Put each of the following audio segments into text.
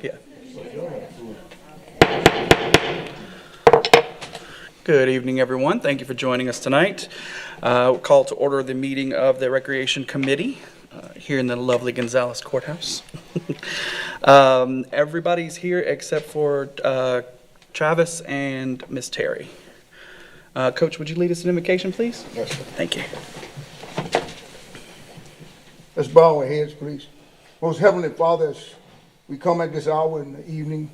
Yeah. Good evening, everyone. Thank you for joining us tonight. We'll call to order the meeting of the Recreation Committee here in the lovely Gonzales Courthouse. Everybody's here except for Travis and Miss Terry. Coach, would you lead us in invocation, please? Yes, sir. Thank you. Let's bow our heads, please. Most Heavenly Father, as we come at this hour in the evening,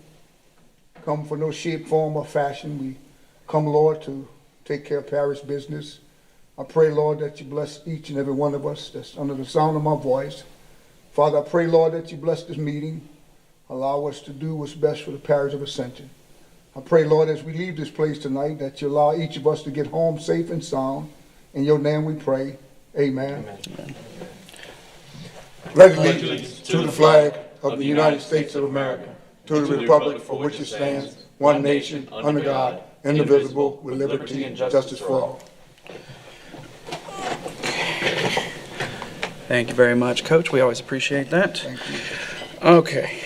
come for no shape, form, or fashion. We come, Lord, to take care of parish business. I pray, Lord, that you bless each and every one of us that's under the sound of my voice. Father, I pray, Lord, that you bless this meeting. Allow us to do what's best for the parish of Ascension. I pray, Lord, as we leave this place tonight, that you allow each of us to get home safe and sound. In your name we pray. Amen. Amen. Pledge allegiance to the flag of the United States of America, to the republic for which it stands, one nation, under God, indivisible, with liberty and justice for all. Thank you very much, Coach. We always appreciate that. Thank you. Okay.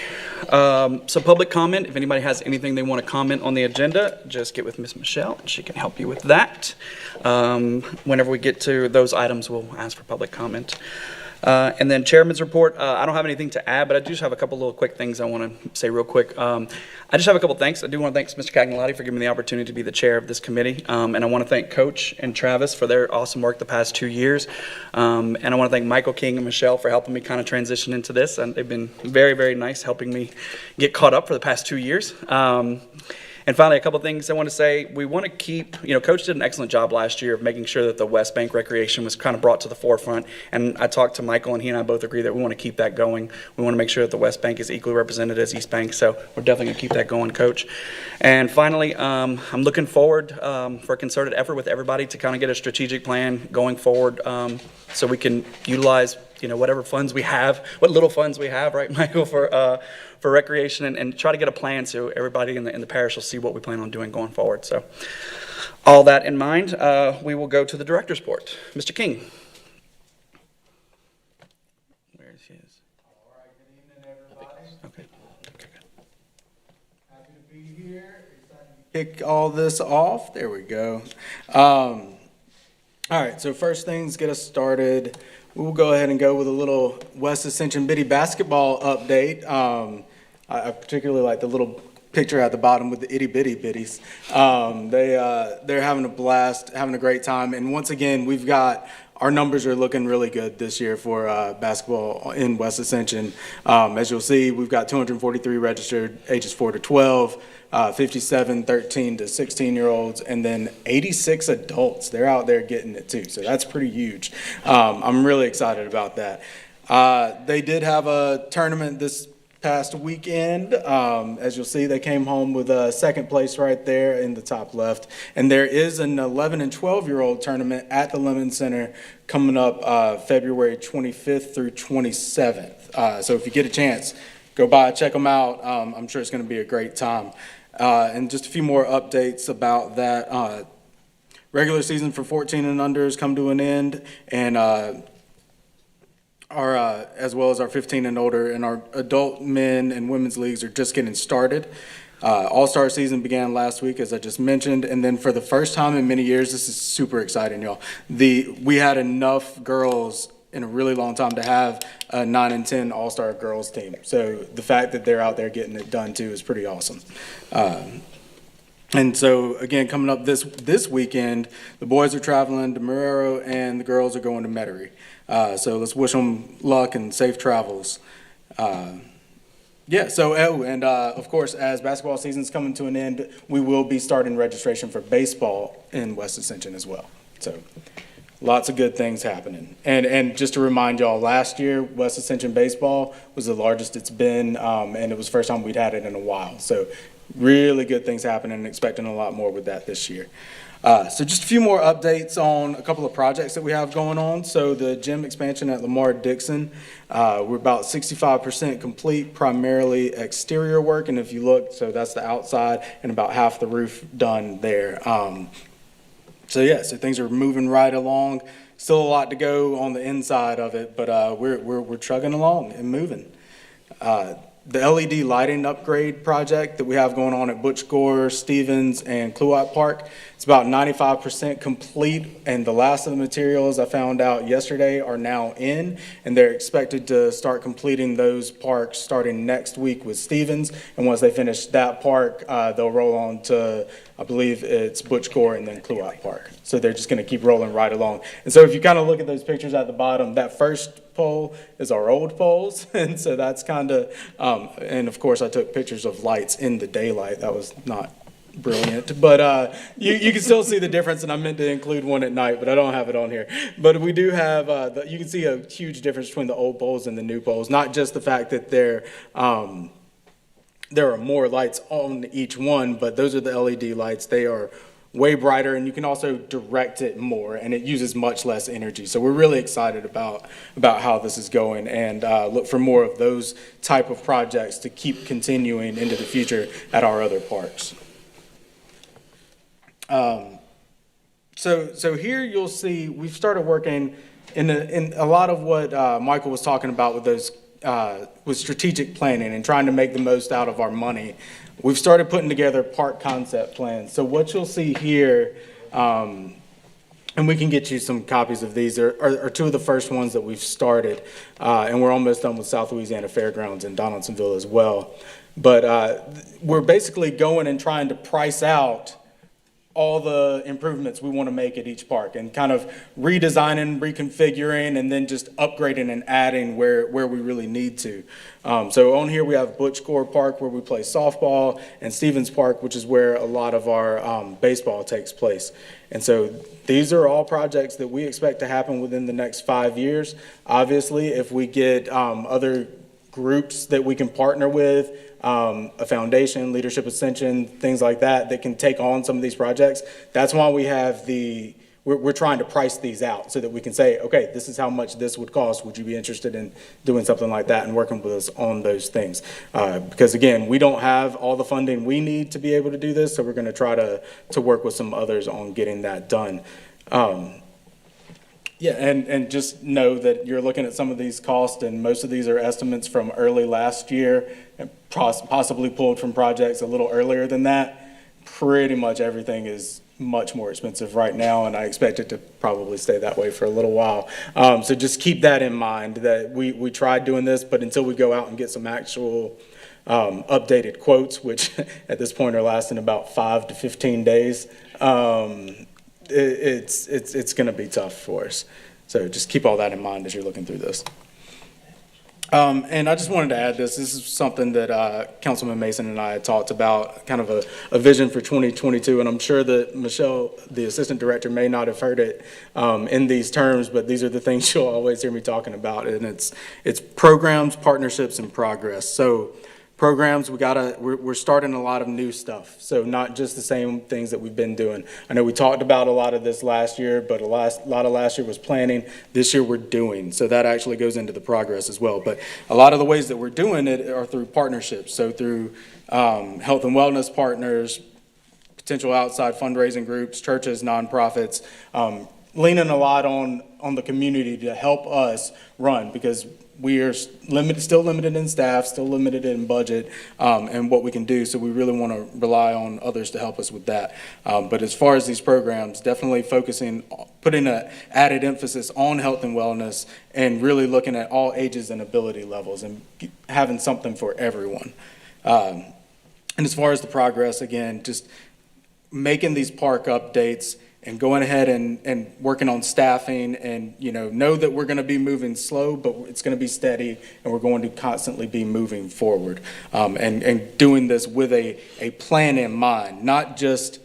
So public comment, if anybody has anything they want to comment on the agenda, just get with Miss Michelle and she can help you with that. Whenever we get to those items, we'll ask for public comment. And then chairman's report, I don't have anything to add, but I do just have a couple little quick things I want to say real quick. I just have a couple thanks. I do want to thank Mr. Cagnalotti for giving me the opportunity to be the chair of this committee. And I want to thank Coach and Travis for their awesome work the past 2 years. And I want to thank Michael King and Michelle for helping me kind of transition into this. And they've been very, very nice helping me get caught up for the past 2 years. And finally, a couple things I want to say. We want to keep, Coach did an excellent job last year of making sure that the West Bank recreation was kind of brought to the forefront. And I talked to Michael, and he and I both agree that we want to keep that going. We want to make sure that the West Bank is equally represented as East Bank. So we're definitely going to keep that going, Coach. And finally, I'm looking forward for a concerted effort with everybody to kind of get a strategic plan going forward so we can utilize whatever funds we have, what little funds we have, right, Michael, for recreation and try to get a plan so everybody in the parish will see what we plan on doing going forward. So all that in mind, we will go to the director's report. Mr. King. Where is his? All right, good evening, everybody. Okay, good. Happy to be here. Excited to kick all this off. There we go. All right, so first things get us started. We'll go ahead and go with a little West Ascension Biddy basketball update. I particularly like the little picture at the bottom with the itty bitty biddies. They're having a blast, having a great time. And once again, our numbers are looking really good this year for basketball in West Ascension. As you'll see, we've got 243 registered ages 4 to 12. 57 13 to 16-year-olds, and then 86 adults. They're out there getting it too, so that's pretty huge. I'm really excited about that. They did have a tournament this past weekend. As you'll see, they came home with second place right there in the top left, and there is an 11 and 12-year-old tournament at the Lemon Center coming up February 25th through 27th. So if you get a chance, go by, check them out. I'm sure it's going to be a great time. And just a few more updates about that. Regular season for 14 and unders come to an end, and as well as our 15 and older, and our adult men and women's leagues are just getting started. All-Star season began last week, as I just mentioned, and then for the first time in many years, this is super exciting, y'all. We had enough girls in a really long time to have a 9 and 10 all-star girls team. So the fact that they're out there getting it done too is pretty awesome. And so again, coming up this weekend, the boys are traveling to Marrero and the girls are going to Metairie. So let's wish them luck and safe travels. Of course, as basketball season's coming to an end, we will be starting registration for baseball in West Ascension as well. So lots of good things happening. And just to remind y'all, last year, West Ascension baseball was the largest it's been, and it was the first time we'd had it in a while. So really good things happening, and expecting a lot more with that this year. So just a few more updates on a couple of projects that we have going on. So the gym expansion at Lamar Dixon, we're about 65% complete, primarily exterior work. And if you look, so that's the outside and about half the roof done there. So things are moving right along. Still a lot to go on the inside of it, but we're chugging along and moving. the LED lighting upgrade project that we have going on at Butch Gore, Stevens, and Kluwat Park. It's about 95% complete, and the last of the materials I found out yesterday are now in, and they're expected to start completing those parks starting next week with Stevens. And once they finish that park, they'll roll on to, I believe it's Butch Gore and then Kluwat Park. So they're just going to keep rolling right along. And so if you kind of look at those pictures at the bottom, that first pole is our old poles. And so that's kind of, and of course I took pictures of lights in the daylight. That was not brilliant, but you can still see the difference, and I meant to include one at night, but I don't have it on here. But we do have, you can see a huge difference between the old poles and the new poles, not just the fact that there are more lights on each one, but those are the LED lights. They are way brighter, and you can also direct it more, and it uses much less energy. So we're really excited about how this is going, and look for more of those type of projects to keep continuing into the future at our other parks. So here you'll see we've started working in a lot of what Michael was talking about with those with strategic planning and trying to make the most out of our money. We've started putting together park concept plans. So what you'll see here, and we can get you some copies of these, are two of the first ones that we've started, and we're almost done with South Louisiana Fairgrounds in Donaldsonville as well. But we're basically going and trying to price out all the improvements we want to make at each park and kind of redesigning, reconfiguring, and then just upgrading and adding where we really need to. So on here we have Butch Gore Park where we play softball, and Stevens Park, which is where a lot of our baseball takes place. And so these are all projects that we expect to happen within the next 5 years. Obviously, if we get other groups that we can partner with, a foundation, Leadership Ascension, things like that, that can take on some of these projects. That's why we have we're trying to price these out so that we can say, okay, this is how much this would cost. Would you be interested in doing something like that and working with us on those things? Because again, we don't have all the funding we need to be able to do this, so we're going to try to work with some others on getting that done. Yeah, and just know that you're looking at some of these costs, and most of these are estimates from early last year, and possibly pulled from projects a little earlier than that. Pretty much everything is much more expensive right now, and I expect it to probably stay that way for a little while. So just keep that in mind, that we tried doing this, but until we go out and get some actual updated quotes, which at this point are lasting about 5 to 15 days, it's going to be tough for us. So just keep all that in mind as you're looking through this. And I just wanted to add this. This is something that Councilman Mason and I had talked about, kind of a vision for 2022. And I'm sure that Michelle, the assistant director, may not have heard it in these terms, but these are the things you'll always hear me talking about. And it's programs, partnerships, and progress. So programs, we're starting a lot of new stuff. So not just the same things that we've been doing. I know we talked about a lot of this last year, but a lot of last year was planning. This year we're doing. So that actually goes into the progress as well. But a lot of the ways that we're doing it are through partnerships. So through health and wellness partners, potential outside fundraising groups, churches, nonprofits, leaning a lot on the community to help us run, because we are still limited in staff, still limited in budget, and what we can do. So we really want to rely on others to help us with that. But as far as these programs, definitely putting an added emphasis on health and wellness, and really looking at all ages and ability levels, and having something for everyone. And as far as the progress, again, just making these park updates and going ahead and working on staffing, and know that we're going to be moving slow, but it's going to be steady, and we're going to constantly be moving forward, and doing this with a plan in mind, not just,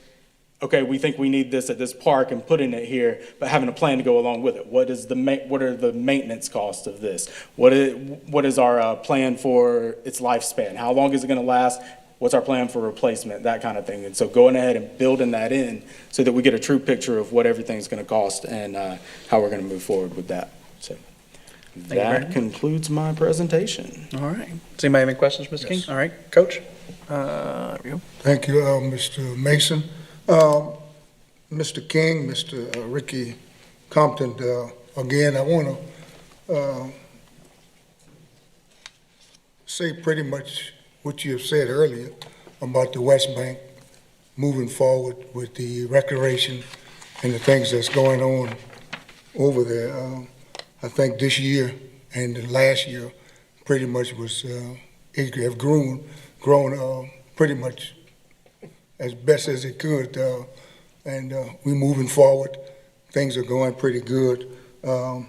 okay, we think we need this at this park and putting it here, but having a plan to go along with it. What are the maintenance costs of this? What is our plan for its lifespan? How long is it going to last? What's our plan for replacement, that kind of thing. And so going ahead and building that in so that we get a true picture of what everything's going to cost and how we're going to move forward with that. So that concludes my presentation. All right. Does anybody have any questions, Mr. King? All right, Coach. There we go. Thank you, Mr. Mason. Mr. King, Mr. Ricky Compton, again, I want to say pretty much what you have said earlier about the West Bank moving forward with the recreation and the things that's going on over there. I think this year and the last year pretty much was, it have grown pretty much as best as it could. And we're moving forward. Things are going pretty good. The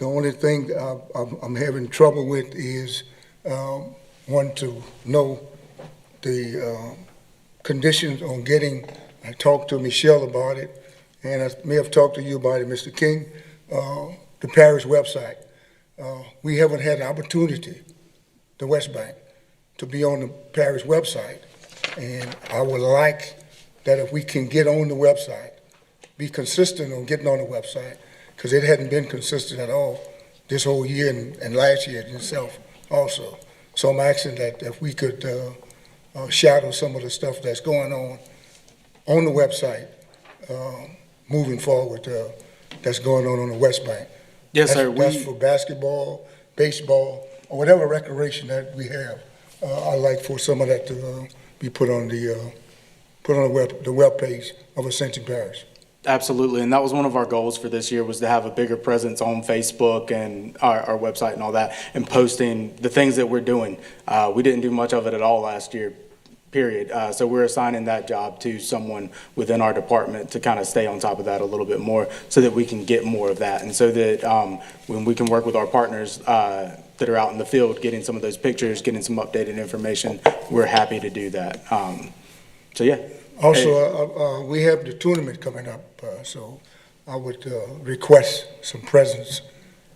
only thing I'm having trouble with is want to know the conditions on getting, I talked to Michelle about it, and I may have talked to you about it, Mr. King, the Parish website. We haven't had an opportunity, the West Bank, to be on the Parish website. And I would like that if we can get on the website, be consistent on getting on the website, because it hadn't been consistent at all this whole year and last year itself also. So I'm asking that if we could shadow some of the stuff that's going on the website, moving forward, that's going on the West Bank. Yes, sir. That's for basketball, baseball, or whatever recreation that we have. I'd like for some of that to be put on the web page of Ascension Parish. Absolutely, and that was one of our goals for this year, was to have a bigger presence on Facebook and our website and all that, and posting the things that we're doing. We didn't do much of it at all last year, period. So we're assigning that job to someone within our department to kind of stay on top of that a little bit more, so that we can get more of that, and so that when we can work with our partners that are out in the field, getting some of those pictures, getting some updated information, we're happy to do that. So yeah. Also, we have the tournament coming up, so I would request some presents,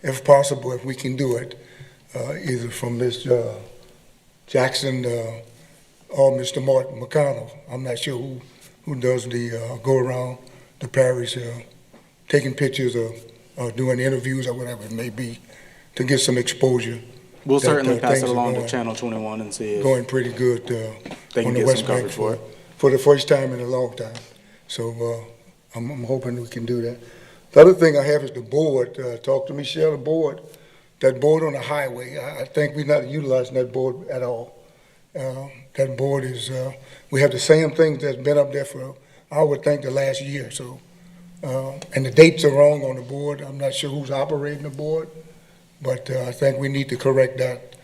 if possible, if we can do it, either from Ms. Jackson or Mr. Martin McConnell. I'm not sure who does the go around the parish, taking pictures or doing interviews or whatever it may be, to get some exposure. We'll certainly pass things it are along to going- Channel 21 and see if Going pretty good they can on the get West some Bank coverage for it. for the first time in a long time. So I'm hoping we can do that. The other thing I have is the board. Talk to Michelle, the board. That board on the highway, I think we're not utilizing that board at all. That board is, we have the same things that's been up there for, I would think, the last year. So, and the dates are wrong on the board. I'm not sure who's operating the board, but I think we need to correct that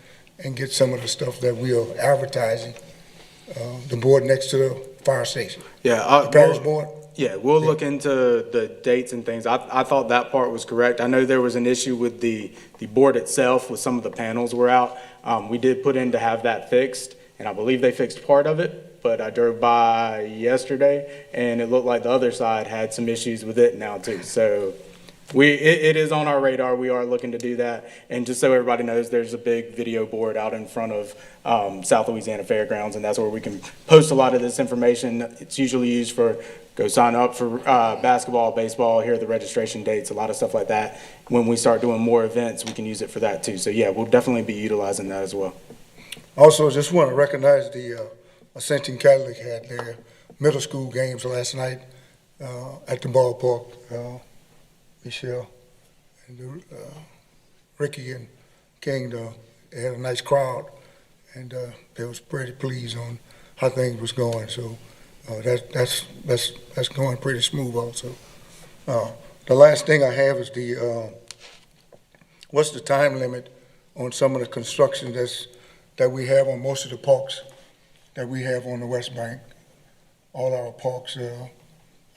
and get some of the stuff that we are advertising. The board next to the fire station. Yeah, The parish board. yeah, we'll look into the dates and things. I thought that part was correct. I know there was an issue with the board itself, with some of the panels were out. We did put in to have that fixed, and I believe they fixed part of it, but I drove by yesterday, and it looked like the other side had some issues with it now too. So it is on our radar. We are looking to do that. And just so everybody knows, there's a big video board out in front of South Louisiana Fairgrounds, and that's where we can post a lot of this information. It's usually used for go sign up for basketball, baseball, here are the registration dates, a lot of stuff like that. When we start doing more events, we can use it for that too. So yeah, we'll definitely be utilizing that as well. Also, just want to recognize the Ascension Catholic had their middle school games last night at the ballpark. Michelle and Ricky and King, they had a nice crowd, and they was pretty pleased on how things was going. So that's going pretty smooth also. The last thing I have is the what's the time limit on some of the construction that we have on most of the parks that we have on the West Bank. All our parks.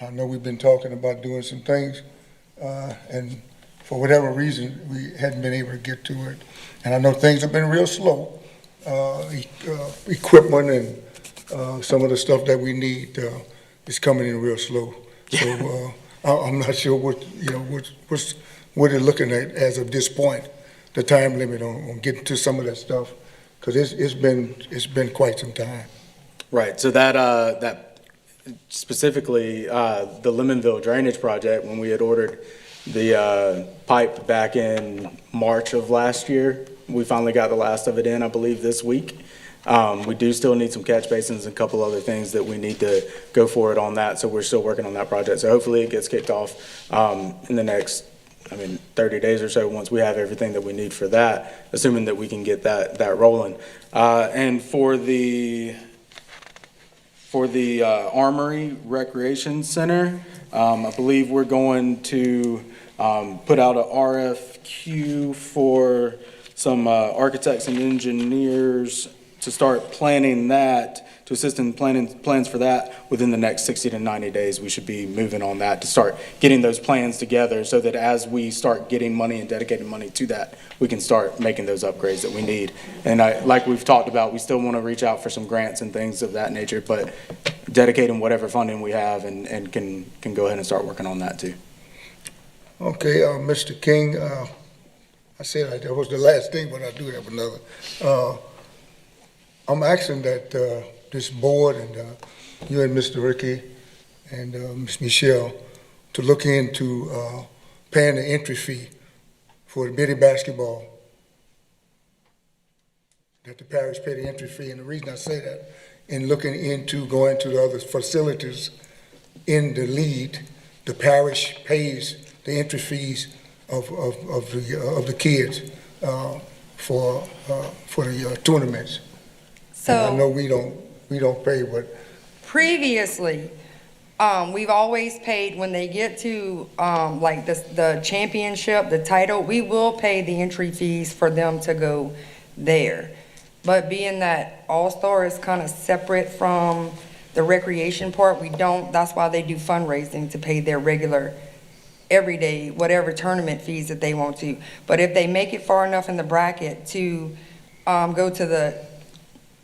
I know we've been talking about doing some things. And for whatever reason, we hadn't been able to get to it. And I know things have been real slow. Equipment and some of the stuff that we need is coming in real slow. So I'm not sure what they're looking at as of this point, the time limit on getting to some of that stuff, because it's been quite some time. Right. So that specifically the Lemonville drainage project, when we had ordered the pipe back in March of last year, we finally got the last of it in, I believe, this week. We do still need some catch basins and a couple other things that we need to go for it on that, so we're still working on that project. So hopefully it gets kicked off in the next 30 days or so once we have everything that we need for that, assuming that we can get that rolling. And for the Armory Recreation Center, I believe we're going to put out a RFQ for some architects and engineers to start planning that, to assist in planning plans for that within the next 60 to 90 days. We should be moving on that to start getting those plans together so that as we start getting money and dedicating money to that, we can start making those upgrades that we need. And like we've talked about, we still want to reach out for some grants and things of that nature, but dedicating whatever funding we have and can go ahead and start working on that too. Okay, Mr. King, I said that was the last thing, but I do have another. I'm asking that this board and you and Mr. Ricky and Ms. Michelle to look into paying the entry fee for the bitty basketball. That the parish pay the entry fee, and the reason I say that, in looking into going to the other facilities in the lead, the parish pays the entry fees of the kids for the tournaments. And I know we don't pay, but previously, we've always paid when they get to like the championship, the title, we will pay the entry fees for them to go there. But being that All-Star is kind of separate from the recreation part, we don't, that's why they do fundraising to pay their regular, everyday, whatever tournament fees that they want to. But if they make it far enough in the bracket to go to the,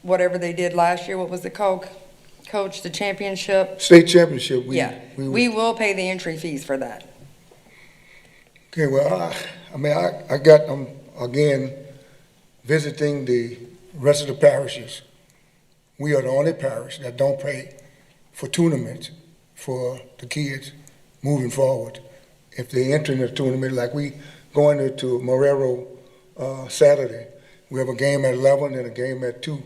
whatever they did last year, what was it called, Coach, the championship? state championship, We will pay the entry fees for that. Okay, well, I got, again, visiting the rest of the parishes. We are the only parish that don't pay for tournaments for the kids moving forward. If they enter in a tournament, like we going to Marrero Saturday, we have a game at 11 and a game at 2.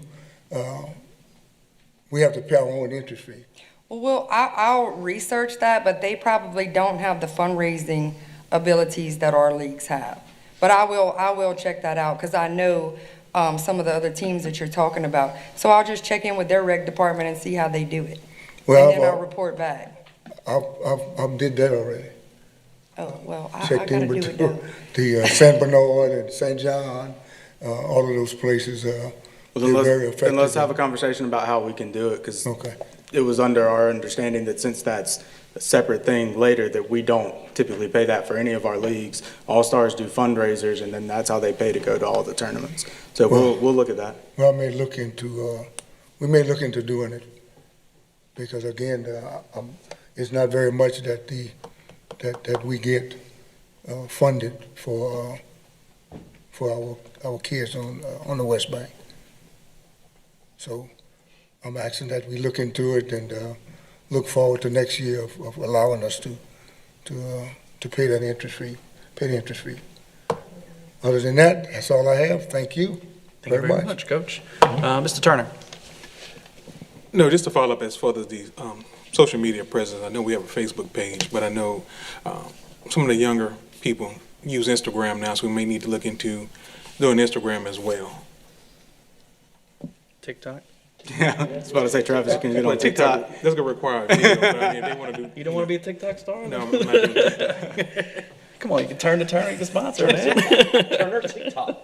We have to pay our own entry fee. Well, I'll research that, but they probably don't have the fundraising abilities that our leagues have. But I will check that out, because I know some of the other teams that you're talking about. So I'll just check in with their rec department and see how they do it. Well, and then I'll report back. I did that already. Oh, well, I Checked gotta in do with it now. the San Bernard and St. John, all of those places. Well, They're very effective. then let's have a conversation about how we can do it, because Okay. it was under our understanding that since that's a separate thing later, that we don't typically pay that for any of our leagues. All-Stars do fundraisers, and then that's how they pay to go to all the tournaments. So we'll look at that. Well, we may look into doing it, because again, it's not very much that that we get funded for our kids on the West Bank. So I'm asking that we look into it and look forward to next year of allowing us to pay that interest fee, Other than that, that's all I have. Thank you Thank you very much, Coach. Mr. Turner. No, just to follow up as far as the social media presence. I know we have a Facebook page, but I know some of the younger people use Instagram now, so we may need to look into doing Instagram as well. TikTok. Yeah, I was about to say, Travis, you can get on TikTok. That's gonna require a video, but I mean, if they want to do. You don't want to be a TikTok star? No, I'm not doing that. Come on, you can turn to Turner, you can sponsor, man. Turner TikTok.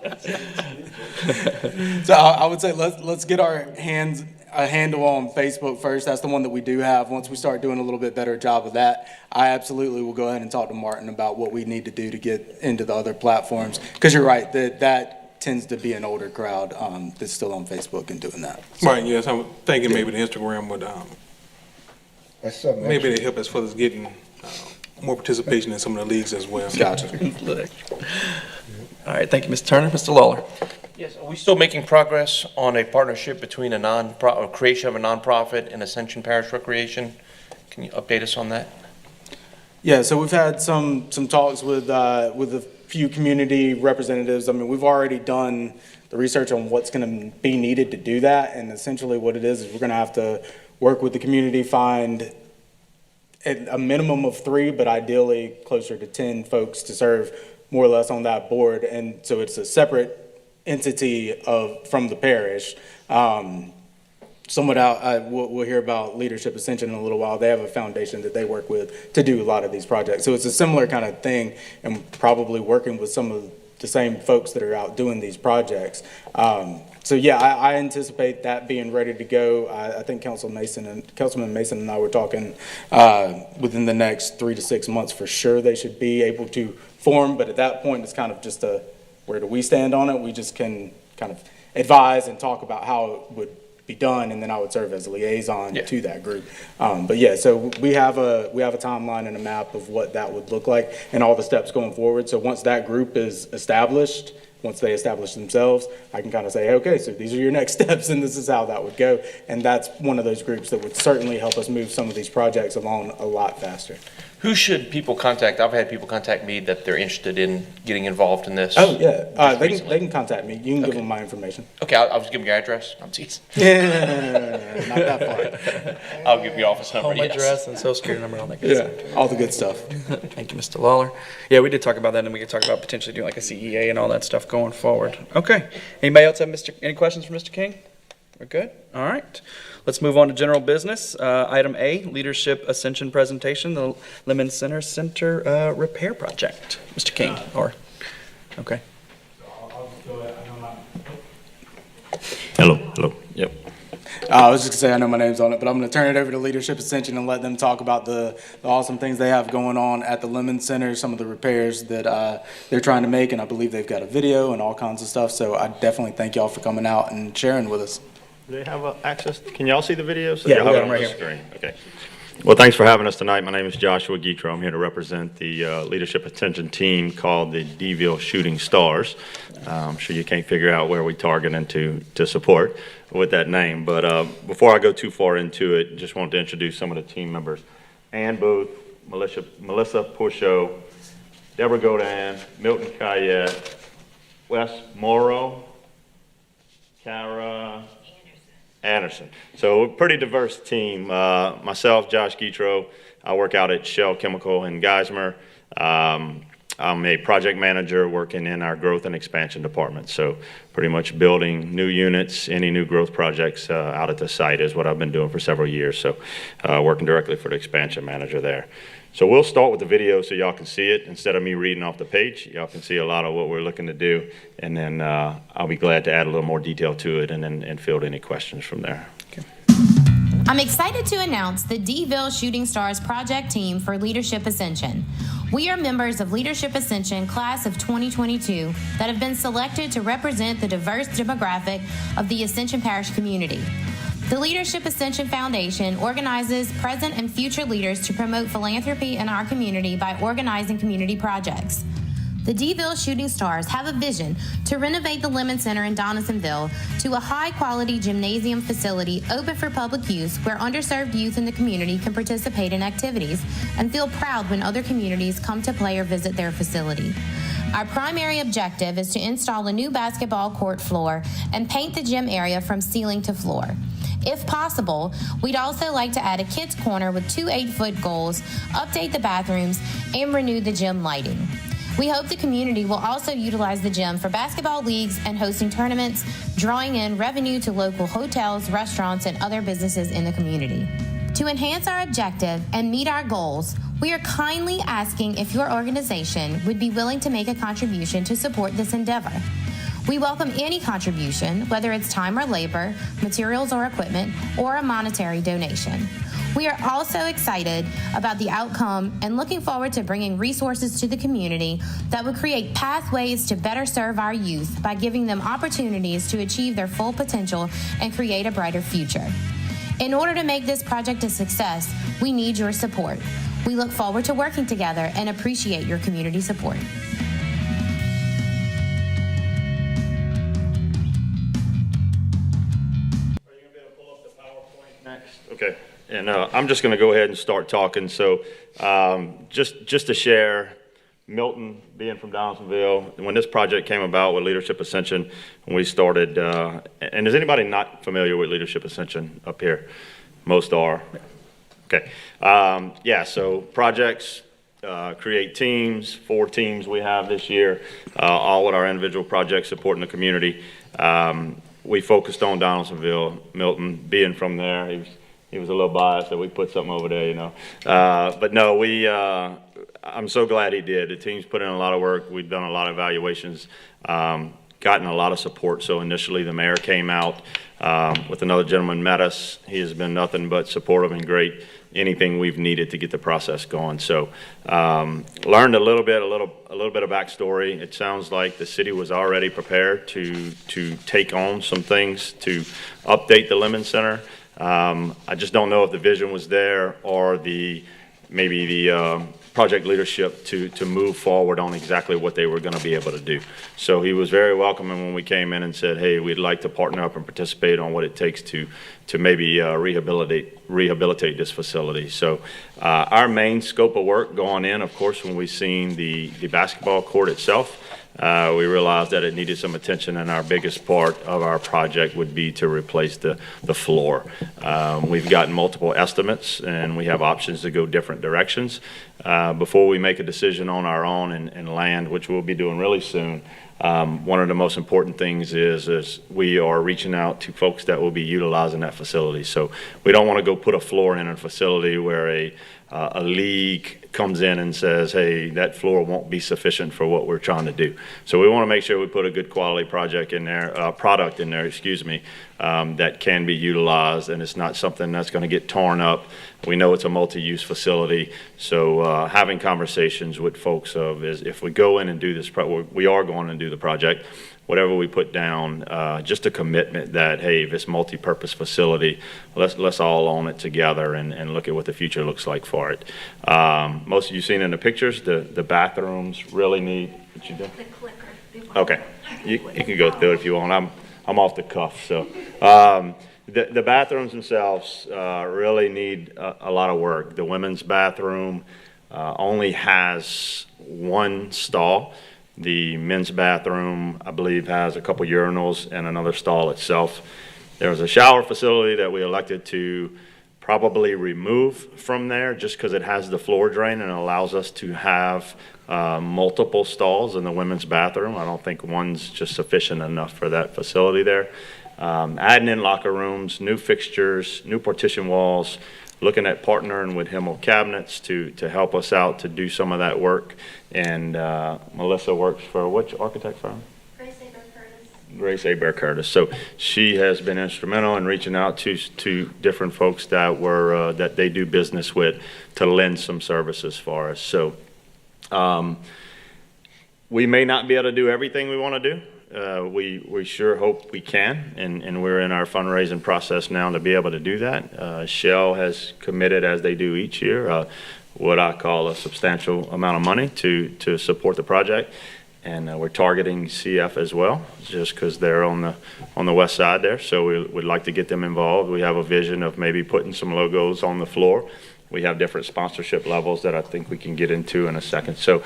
So I would say let's get a handle on Facebook first. That's the one that we do have. Once we start doing a little bit better job of that, I absolutely will go ahead and talk to Martin about what we need to do to get into the other platforms. Because you're right, that tends to be an older crowd that's still on Facebook and doing that. So, Right, yes, I'm thinking maybe the Instagram would, That's something. maybe they help as far as getting more participation in some of the leagues as well. Gotcha. All right, thank you, Mr. Turner. Mr. Lawler. Yes, are we still making progress on a partnership between or creation of a nonprofit and Ascension Parish Recreation? Can you update us on that? Yeah, so we've had some talks with a few community representatives. I mean, we've already done the research on what's going to be needed to do that, and essentially what it is we're going to have to work with the community, find a minimum of 3, but ideally closer to 10 folks to serve more or less on that board. And so it's a separate entity from the parish. Somewhat out, we'll hear about Leadership Ascension in a little while. They have a foundation that they work with to do a lot of these projects. So it's a similar kind of thing, and probably working with some of the same folks that are out doing these projects. So yeah, I anticipate that being ready to go. I think Councilman Mason and I were talking within the next 3 to 6 months for sure they should be able to form. But at that point, it's kind of just where do we stand on it? We just can kind of advise and talk about how it would be done, and then I would serve as a liaison to that group. But yeah, so we have a timeline and a map of what that would look like and all the steps going forward. So once that group is established, once they establish themselves, I can kind of say, okay, so these are your next steps and this is how that would go. And that's one of those groups that would certainly help us move some of these projects along a lot faster. Who should people contact? I've had people contact me that they're interested in getting involved in this. Oh, yeah. They can contact me. You can give them my information. Okay, I'll just give them your address. I'm teasing. Not that far. I'll give you your office number, Home yes. address and social security number, all that good stuff. Yeah, all the good stuff. Thank you, Mr. Lawler. Yeah, we did talk about that, and we could talk about potentially doing like a CEA and all that stuff going forward. Okay. Anybody else have any questions for Mr. King? We're good? All right. Let's move on to general business. Item A, Leadership Ascension presentation, the Lemon Center repair project. Mr. King, okay. Hello. Yep. I was just gonna say, I know my name's on it, but I'm gonna turn it over to Leadership Ascension and let them talk about the awesome things they have going on at the Lemon Center, some of the repairs that they're trying to make, and I believe they've got a video and all kinds of stuff. So I definitely thank y'all for coming out and sharing with us. Do they have access? Can y'all see the video? So Yeah, y'all we have got 'em it on right the here. screen. Okay. Well, thanks for having us tonight. My name is Joshua Guitro. I'm here to represent the Leadership Attention team called the DVille Shooting Stars. I'm sure you can't figure out where we targeting to support with that name. But before I go too far into it, just want to introduce some of the team members. Ann Booth, Melissa Pusho, Deborah Godin, Milton Cayette, Wes Morrow, Kara Anderson. So a pretty diverse team. Myself, Josh Guitro, I work out at Shell Chemical in Geismar. I'm a project manager working in our growth and expansion department. So pretty much building new units, any new growth projects out at the site is what I've been doing for several years. So working directly for the expansion manager there. So we'll start with the video so y'all can see it. Instead of me reading off the page, y'all can see a lot of what we're looking to do. And then I'll be glad to add a little more detail to it and field any questions from there. I'm excited to announce the DVille Shooting Stars project team for Leadership Ascension. We are members of Leadership Ascension class of 2022 that have been selected to represent the diverse demographic of the Ascension Parish community. The Leadership Ascension Foundation organizes present and future leaders to promote philanthropy in our community by organizing community projects. The DVille Shooting Stars have a vision to renovate the Lemon Center in Donaldsonville to a high-quality gymnasium facility open for public use where underserved youth in the community can participate in activities and feel proud when other communities come to play or visit their facility. Our primary objective is to install a new basketball court floor and paint the gym area from ceiling to floor. If possible, we'd also like to add a kids' corner with 2 8-foot goals, update the bathrooms, and renew the gym lighting. We hope the community will also utilize the gym for basketball leagues and hosting tournaments, drawing in revenue to local hotels, restaurants, and other businesses in the community. To enhance our objective and meet our goals, we are kindly asking if your organization would be willing to make a contribution to support this endeavor. We welcome any contribution, whether it's time or labor, materials or equipment, or a monetary donation. We are also excited about the outcome and looking forward to bringing resources to the community that would create pathways to better serve our youth by giving them opportunities to achieve their full potential and create a brighter future. In order to make this project a success, we need your support. We look forward to working together and appreciate your community support. Okay, and I'm just going to go ahead and start talking. So just to share, Milton being from Donaldsonville, when this project came about with Leadership Ascension, when we started, and is anybody not familiar with Leadership Ascension up here? Most are. Okay. Yeah, so projects, create teams, 4 teams we have this year, all with our individual projects supporting the community. We focused on Donaldsonville, Milton, being from there. He was a little biased that we put something over there, you know. But no, I'm so glad he did. The team's put in a lot of work. We've done a lot of evaluations, gotten a lot of support. So initially the mayor came out with another gentleman, met us. He has been nothing but supportive and great. Anything we've needed to get the process going. So learned a little bit of backstory. It sounds like the city was already prepared to take on some things to update the Lemon Center. I just don't know if the vision was there or maybe the project leadership to move forward on exactly what they were going to be able to do. So he was very welcoming when we came in and said, hey, we'd like to partner up and participate on what it takes to maybe rehabilitate this facility. So our main scope of work going in, of course, when we seen the basketball court itself, we realized that it needed some attention, and our biggest part of our project would be to replace the floor. We've gotten multiple estimates, and we have options to go different directions. Before we make a decision on our own and land, which we'll be doing really soon, one of the most important things is we are reaching out to folks that will be utilizing that facility. So we don't want to go put a floor in a facility where a league comes in and says, hey, that floor won't be sufficient for what we're trying to do. So we want to make sure we put a good quality product in there, that can be utilized, and it's not something that's going to get torn up. We know it's a multi-use facility, so having conversations with folks is if we go in and do this, we are going to do the project, whatever we put down, just a commitment that, hey, this multi-purpose facility, let's all own it together and look at what the future looks like for it. Most of you seen in the pictures, the bathrooms really need, what you do? The clicker. Okay, you can go through it if you want. I'm off the cuff, so. The bathrooms themselves really need a lot of work. The women's bathroom only has 1 stall. The men's bathroom, I believe, has a couple urinals and another stall itself. There's a shower facility that we elected to probably remove from there just because it has the floor drain and allows us to have multiple stalls in the women's bathroom. I don't think one's just sufficient enough for that facility there. Adding in locker rooms, new fixtures, new partition walls, looking at partnering with Himmel Cabinets to help us out to do some of that work. And Melissa works for which architect firm? Grace Aber Curtis. So she has been instrumental in reaching out to different folks that they do business with to lend some services for us. So we may not be able to do everything we want to do. We sure hope we can, and we're in our fundraising process now to be able to do that. Shell has committed, as they do each year, what I call a substantial amount of money to support the project, and we're targeting CF as well, just because they're on the west side there. So we would like to get them involved. We have a vision of maybe putting some logos on the floor. We have different sponsorship levels that I think we can get into in a second. So.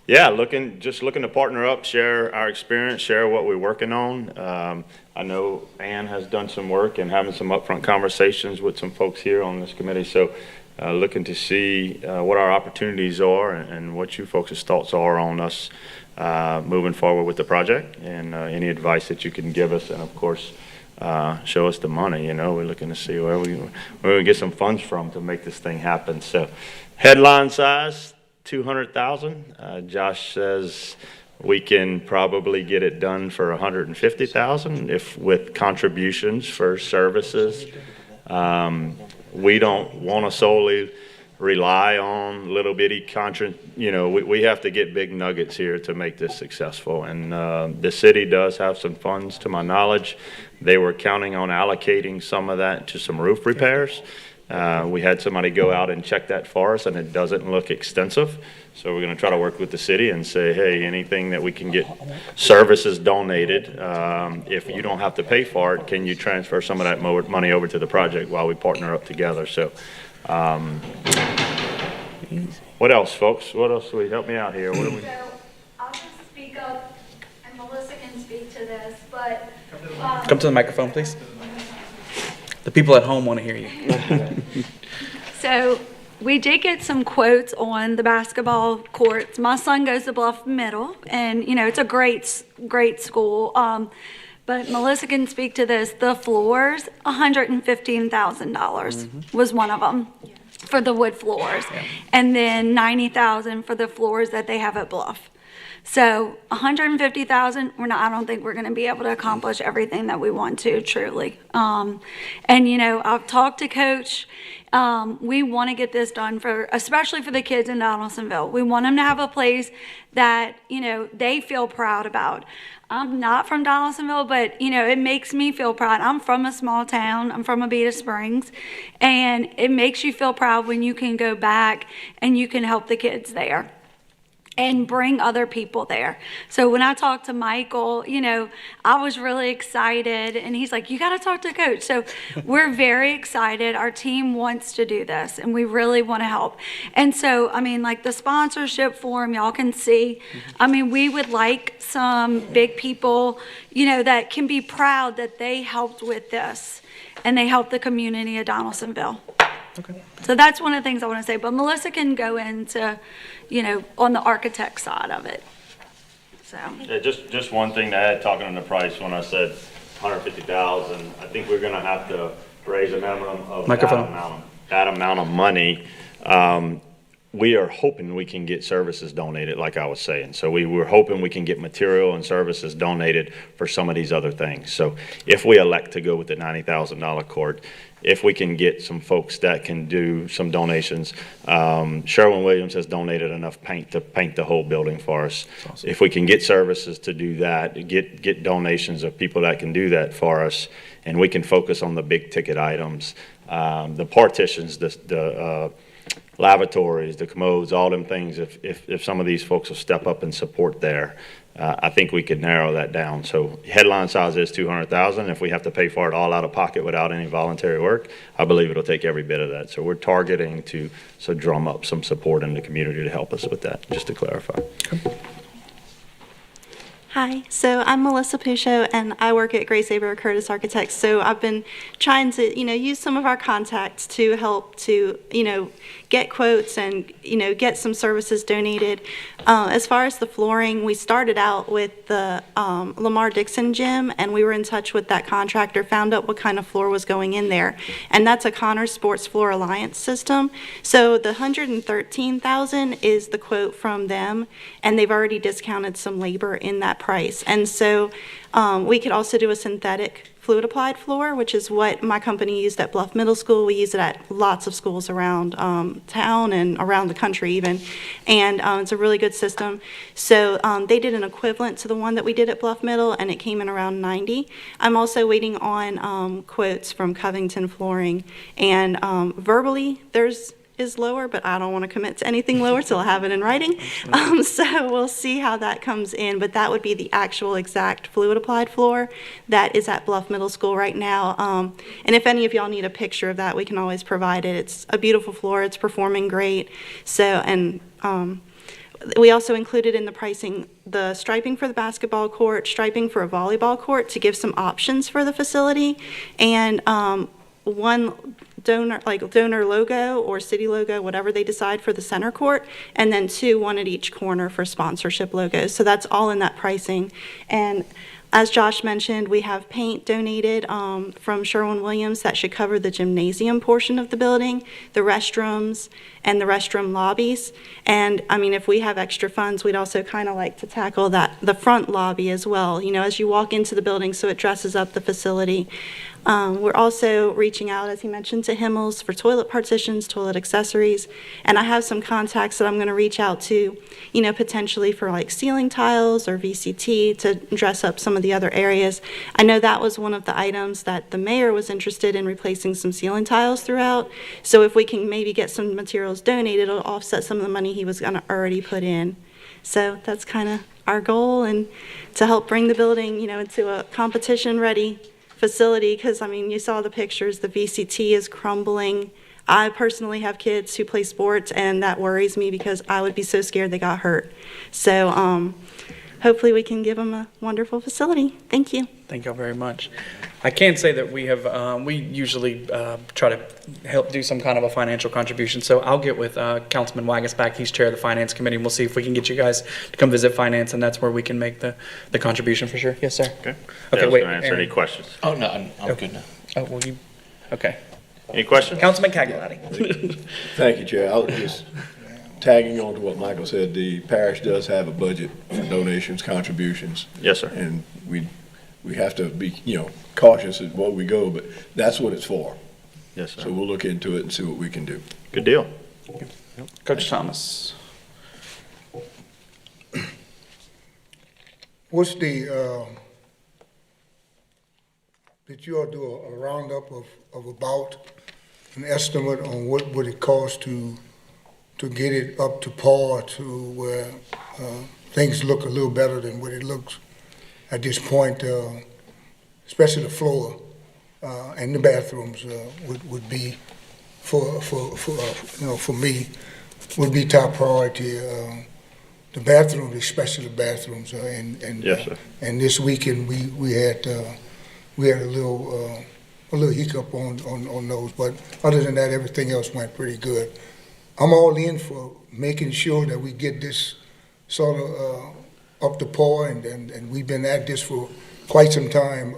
Yeah, looking to partner up, share our experience, share what we're working on. I know Ann has done some work and having some upfront conversations with some folks here on this committee. So looking to see what our opportunities are and what you folks' thoughts are on us moving forward with the project, and any advice that you can give us, and of course show us the money. We're looking to see where we get some funds from to make this thing happen. So headline size, 200,000. Josh says we can probably get it done for 150,000 if with contributions for services. We don't want to solely rely on little bitty we have to get big nuggets here to make this successful. And the city does have some funds, to my knowledge. They were counting on allocating some of that to some roof repairs. We had somebody go out and check that for us, and it doesn't look extensive. So we're going to try to work with the city and say, hey, anything that we can get services donated, if you don't have to pay for it, can you transfer some of that money over to the project while we partner up together? So what else, folks? What else will you help me out here? What do we? So I'll just speak up, and Melissa can speak to this, but Come to the microphone, please. The people at home want to hear you. So we did get some quotes on the basketball courts. My son goes to Bluff Middle, and it's a great school. But Melissa can speak to this. The floors, $115,000 was one of them for the wood floors, and then $90,000 for the floors that they have at Bluff. So $150,000, I don't think we're going to be able to accomplish everything that we want to, truly. And I've talked to Coach. We want to get this done especially for the kids in Donaldsonville. We want them to have a place that, they feel proud about. I'm not from Donaldsonville, but, it makes me feel proud. I'm from a small town. I'm from Abita Springs. And it makes you feel proud when you can go back and you can help the kids there and bring other people there. So when I talked to Michael, I was really excited, and he's like, you got to talk to Coach. So we're very excited. Our team wants to do this, and we really want to help. And so, like the sponsorship form, y'all can see, we would like some big people, that can be proud that they helped with this, and they helped the community of Donaldsonville. Okay. So that's one of the things I want to say, but Melissa can go into, on the architect side of it. So. Yeah, just one thing to add, talking on the price, when I said 150,000, I think we're gonna have to raise a minimum of that amount of money. We are hoping we can get services donated, like I was saying. So we're hoping we can get material and services donated for some of these other things. So if we elect to go with the $90,000 court, if we can get some folks that can do some donations, Sherwin-Williams has donated enough paint to paint the whole building for us. Awesome. If we can get services to do that, get donations of people that can do that for us, and we can focus on the big ticket items, the partitions, the lavatories, the commodes, all them things, if some of these folks will step up and support there, I think we could narrow that down. So headline size is 200,000. If we have to pay for it all out of pocket without any voluntary work, I believe it'll take every bit of that. So we're targeting to drum up some support in the community to help us with that, just to clarify. Hi, so I'm Melissa Pucho, and I work at Grace Aber Curtis Architects. So I've been trying to, use some of our contacts to help to, get quotes and, get some services donated. As far as the flooring, we started out with the Lamar Dixon gym, and we were in touch with that contractor, found out what kind of floor was going in there. And that's a Connors Sports Floor Alliance system. So the $113,000 is the quote from them, and they've already discounted some labor in that price. And so we could also do a synthetic fluid applied floor, which is what my company used at Bluff Middle School. We use it at lots of schools around town and around the country even. And it's a really good system. So they did an equivalent to the one that we did at Bluff Middle, and it came in around $90,000. I'm also waiting on quotes from Covington Flooring. And verbally, theirs is lower, but I don't want to commit to anything lower till I have it in writing. So we'll see how that comes in, but that would be the actual exact fluid applied floor that is at Bluff Middle School right now. And if any of y'all need a picture of that, we can always provide it. It's a beautiful floor. It's performing great. So, and we also included in the pricing the striping for the basketball court, striping for a volleyball court to give some options for the facility, and one donor logo or city logo, whatever they decide for the center court, and then one at each corner for sponsorship logos. So that's all in that pricing. And as Josh mentioned, we have paint donated from Sherwin-Williams that should cover the gymnasium portion of the building, the restrooms, and the restroom lobbies. And if we have extra funds, we'd also kind of like to tackle the front lobby as well, as you walk into the building, so it dresses up the facility. We're also reaching out, as he mentioned, to Himmels for toilet partitions, toilet accessories, and I have some contacts that I'm going to reach out to, potentially for like ceiling tiles or VCT to dress up some of the other areas. I know that was one of the items that the mayor was interested in, replacing some ceiling tiles throughout. So if we can maybe get some materials donated, it'll offset some of the money he was going to already put in. So that's kind of our goal, and to help bring the building, into a competition-ready facility, because you saw the pictures, the VCT is crumbling. I personally have kids who play sports, and that worries me because I would be so scared they got hurt. So hopefully we can give them a wonderful facility. Thank you. Thank y'all very much. I can say that we have, we usually try to help do some kind of a financial contribution. So I'll get with Councilman Wagasback, he's chair of the Finance Committee, and we'll see if we can get you guys to come visit Finance, and that's where we can make the contribution for sure. Yes, sir. Okay. Okay, Yeah, I was wait, gonna answer Aaron. any questions. Oh, no, I'm good now. Oh, well, you, okay. Any questions? Councilman Cagliotti. Thank you, Chair. I was just tagging on to what Michael said. The parish does have a budget for donations, contributions. Yes, sir. And we have to be, cautious at what we go, but that's what it's for. Yes, So sir. we'll look into it and see what we can do. Good deal. Coach Thomas. What's the, did you all do a roundup of about an estimate on what would it cost to get it up to par to where things look a little better than what it looks at this point, especially the floor and the bathrooms would be for me, would be top priority. The bathrooms, especially the bathrooms, and Yes, sir. and this weekend we had a little hiccup on those, but other than that, everything else went pretty good. I'm all in for making sure that we get this sort of up to par, and we've been at this for quite some time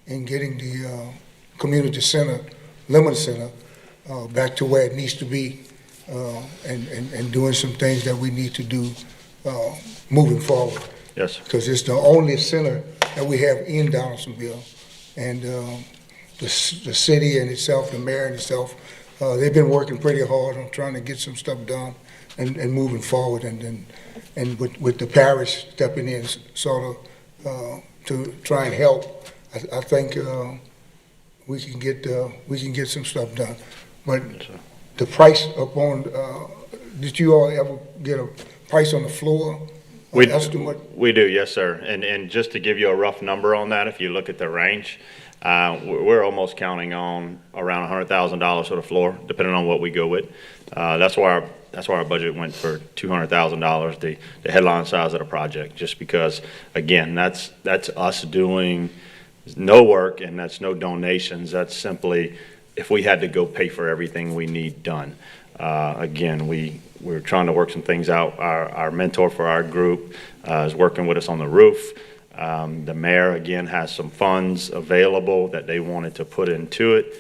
in getting the community center, Lemon Center, back to where it needs to be, and doing some things that we need to do moving forward. Yes, sir. Because it's the only center that we have in Donaldsonville. And the city and itself, the mayor and itself, they've been working pretty hard on trying to get some stuff done and moving forward. And with the parish stepping in sort of to try and help, I think we can get some stuff done. But the price upon, did you all ever get a price on the floor? We Estimate? We do, yes, sir. And just to give you a rough number on that, if you look at the range, we're almost counting on around $100,000 for the floor, depending on what we go with. That's why our budget went for $200,000, the headline size of the project, just because, again, that's us doing no work, and that's no donations. That's simply if we had to go pay for everything we need done. Again, we're trying to work some things out. Our mentor for our group is working with us on the roof. The mayor, again, has some funds available that they wanted to put into it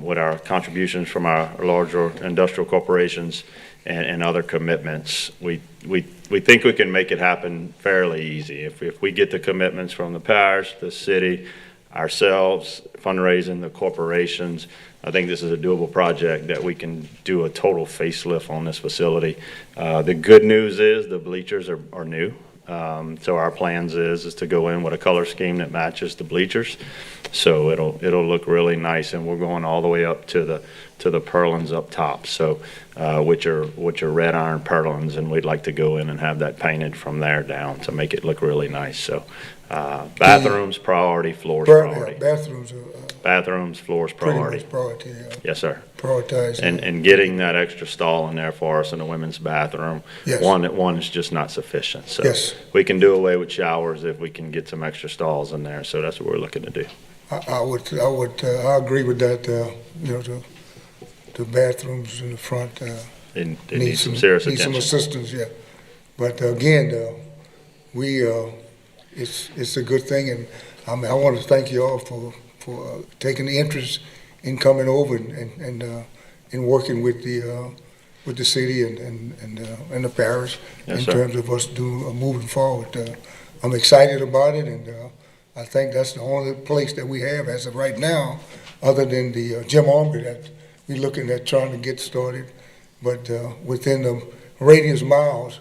with our contributions from our larger industrial corporations and other commitments. We think we can make it happen fairly easy. If we get the commitments from the parish, the city, ourselves, fundraising, the corporations, I think this is a doable project that we can do a total facelift on this facility. The good news is the bleachers are new. So our plans is to go in with a color scheme that matches the bleachers. So it'll look really nice, and we're going all the way up to the purlins up top. So which are red iron purlins, and we'd like to go in and have that painted from there down to make it look really nice. So bathrooms priority, floors priority. Bathrooms, floors priority. Pretty much priority, yeah. Yes, sir. Prioritize. And getting that extra stall in there for us in the women's bathroom. Yes. One is just not sufficient. So Yes. we can do away with showers if we can get some extra stalls in there. So that's what we're looking to do. I agree with that, the bathrooms in the front, It needs some serious need some attention. assistance, yeah. But again, it's a good thing, and I want to thank you all for taking the interest in coming over and working with the city and the parish Yes, in sir. terms of us moving forward. I'm excited about it, and I think that's the only place that we have as of right now, other than the Jim Armory that we're looking at trying to get started. But within the radius miles,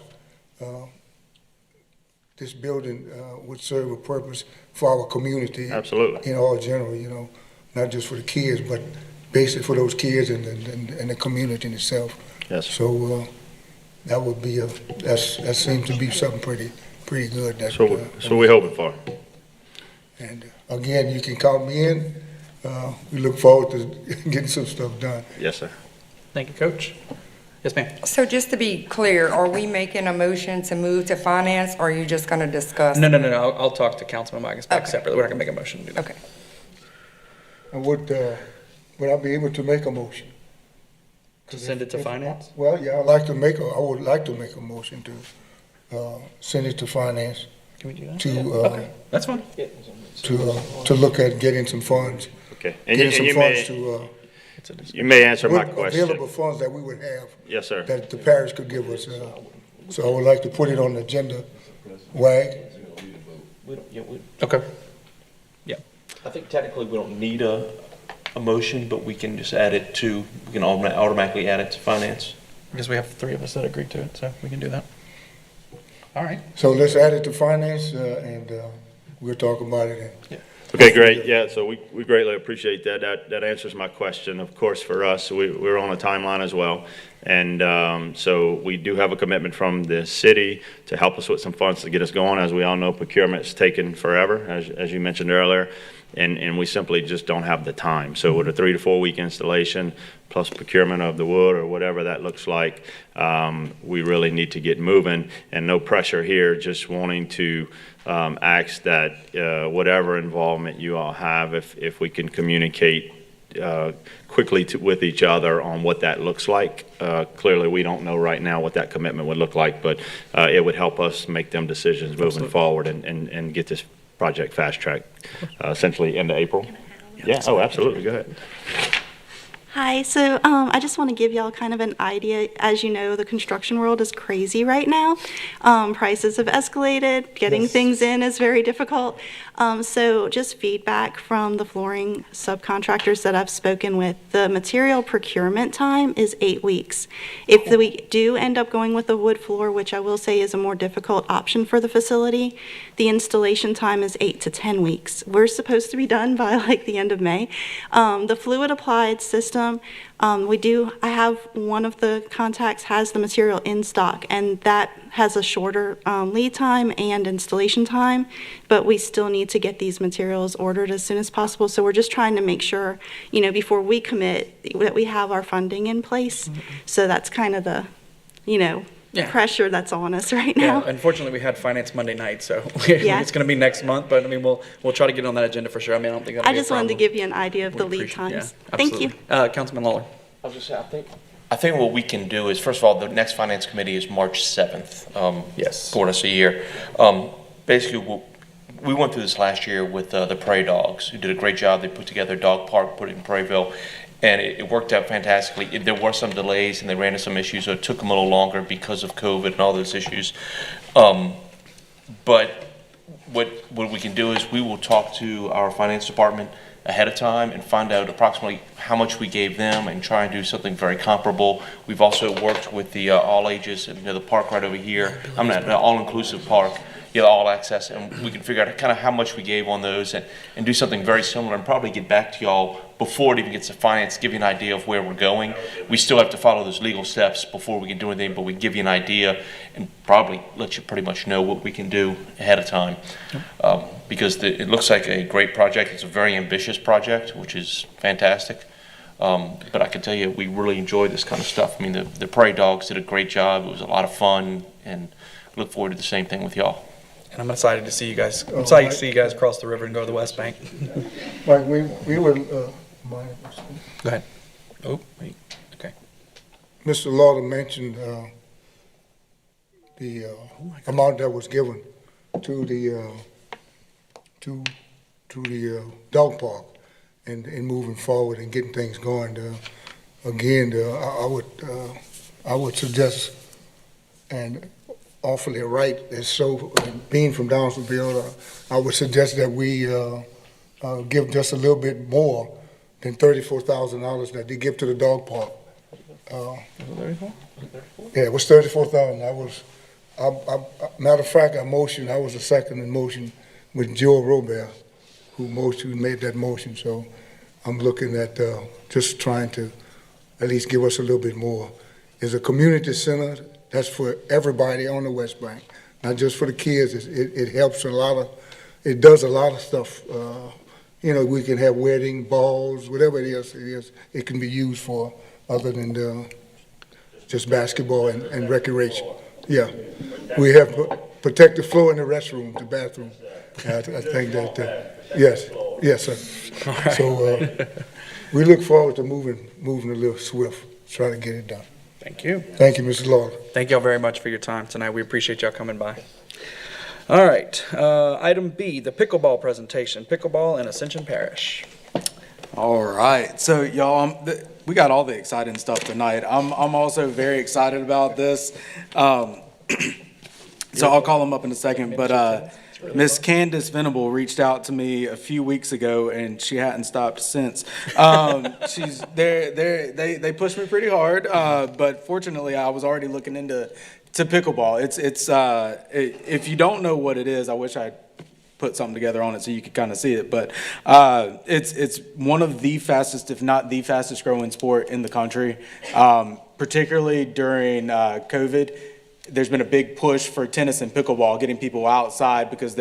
this building would serve a purpose for our community. Absolutely. In all general, not just for the kids, but basically for those kids and the community in itself. Yes, sir. So that would be that seems to be something pretty good. So we're hoping for. And again, you can count me in. We look forward to getting some stuff done. Yes, sir. Thank you, Coach. Yes, ma'am. So just to be clear, are we making a motion to move to finance, or are you just gonna discuss? No. I'll talk to Councilman Michaels back Okay. separately. We're not gonna make a motion to do that. Okay. And would I be able to make a motion? To send it to finance? Well, yeah, I would like to make a motion to, send it to finance Can we do that? to, Okay, that's fine. to look at getting some funds. Okay. And Getting some you funds may, to, you may answer my with question. available funds that we would have, Yes, sir. that the parish could give us. So I would like to put it on the agenda. WAG? Okay. I think technically we don't need a motion, but we can just add it to, we can automatically add it to finance. Because we have three of us that agreed to it, so we can do that. All right. So let's add it to finance, and we'll talk about it. Okay, great. Yeah, so we greatly appreciate that. That answers my question. Of course, for us, we're on a timeline as well. And so we do have a commitment from the city to help us with some funds to get us going. As we all know, procurement's taken forever, as you mentioned earlier, and we simply just don't have the time. So with a 3 to 4 week installation, plus procurement of the wood or whatever that looks like, we really need to get moving, and no pressure here, just wanting to ask that whatever involvement you all have, if we can communicate quickly with each other on what that looks like. Clearly, we don't know right now what that commitment would look like, but it would help us make them decisions moving forward and get this project fast-tracked, essentially into April. Yeah, oh, absolutely, go ahead. Hi, so I just want to give y'all kind of an idea. As you know, the construction world is crazy right now. Prices have escalated. Getting things in is very difficult. So just feedback from the flooring subcontractors that I've spoken with, the material procurement time is 8 weeks. If we do end up going with a wood floor, which I will say is a more difficult option for the facility, the installation time is 8 to 10 weeks. We're supposed to be done by like the end of May. The fluid applied system, I have one of the contacts has the material in stock, and that has a shorter lead time and installation time, but we still need to get these materials ordered as soon as possible. So we're just trying to make sure, before we commit, that we have our funding in place. Mm-hmm. So that's kind of the, pressure that's on us right now. Yeah, unfortunately, we had finance Monday night, so Yeah. it's going to be next month, but I mean, we'll try to get on that agenda for sure. I mean, I don't think that'll I be a just wanted to problem. give you an idea of We the lead appreciate- times. yeah, Thank you. absolutely. Councilman Lawler. I was just saying, I think what we can do is, first of all, the next finance committee is March 7th. Yes. For us a year. Basically, we went through this last year with the Prairie Dogs, who did a great job. They put together a dog park, put it in Prairieville, and it worked out fantastically. There were some delays, and they ran into some issues, so it took them a little longer because of COVID and all those issues. But what we can do is we will talk to our finance department ahead of time and find out approximately how much we gave them and try and do something very comparable. We've also worked with the all ages, the park right over here. I'm not the all-inclusive park, all access, and we can figure out kind of how much we gave on those and do something very similar and probably get back to y'all before it even gets to finance, give you an idea of where we're going. We still have to follow those legal steps before we can do anything, but we can give you an idea and probably let you pretty much know what we can do ahead of time. Because it looks like a great project. It's a very ambitious project, which is fantastic. But I can tell you, we really enjoy this kind of stuff. I mean, the Prairie Dogs did a great job. It was a lot of fun, and look forward to the same thing with y'all. And I'm excited to see you guys. I'm excited to see you guys cross the river and go to the West Bank. Like, we were, Go ahead. Oh, wait. Okay. Mr. Lauder mentioned the amount that was given to the dog park and moving forward and getting things going. Again, I would suggest, and awfully right, as so being from Downsville, I would suggest that we give just a little bit more than $34,000 that they give to the dog park. Yeah, it was $34,000. Matter of fact, I was the second in motion with Joe Robert, who made that motion. So I'm looking at just trying to at least give us a little bit more. It's a community center. That's for everybody on the West Bank, not just for the kids. It helps it does a lot of stuff. We can have wedding, balls, whatever it is, it can be used for other than just basketball and recreation. Yeah. We have protect the floor in the restroom, the bathroom. I think that, yes, sir. So we look forward to moving a little swift, try to get it done. Thank you. Thank you, Mrs. Lawler. Thank y'all very much for your time tonight. We appreciate y'all coming by. All right, item B, the pickleball presentation, pickleball in Ascension Parish. All right, so y'all, we got all the exciting stuff tonight. I'm also very excited about this. So I'll call them up in a second, but Miss Candace Venable reached out to me a few weeks ago, and she hadn't stopped since. They pushed me pretty hard, but fortunately, I was already looking into pickleball. If you don't know what it is, I wish I put something together on it so you could kind of see it. But it's one of the fastest, if not the fastest growing sport in the country, particularly during COVID. There's been a big push for tennis and pickleball, getting people outside because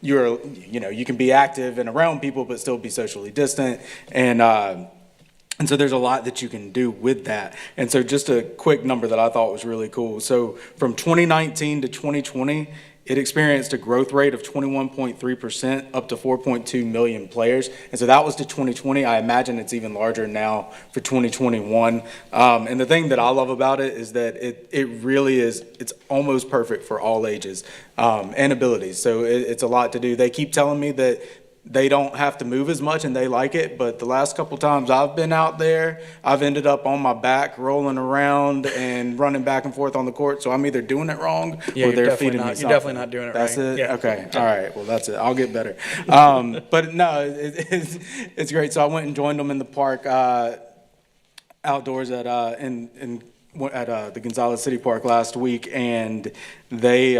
you can be active and around people but still be socially distant, and so there's a lot that you can do with that. And so just a quick number that I thought was really cool. So from 2019 to 2020, it experienced a growth rate of 21.3%, up to 4.2 million players. And so that was to 2020. I imagine it's even larger now for 2021. And the thing that I love about it is that it really is, it's almost perfect for all ages and abilities. So it's a lot to do. They keep telling me that they don't have to move as much and they like it, but the last couple times I've been out there, I've ended up on my back rolling around and running back and forth on the court, so I'm either doing it wrong or they're feeding me something. You're definitely not doing it That's right. it? Yeah. Okay, all right, well, that's it. I'll get better. But no, it's great. So I went and joined them in the park outdoors at the Gonzales City Park last week, and they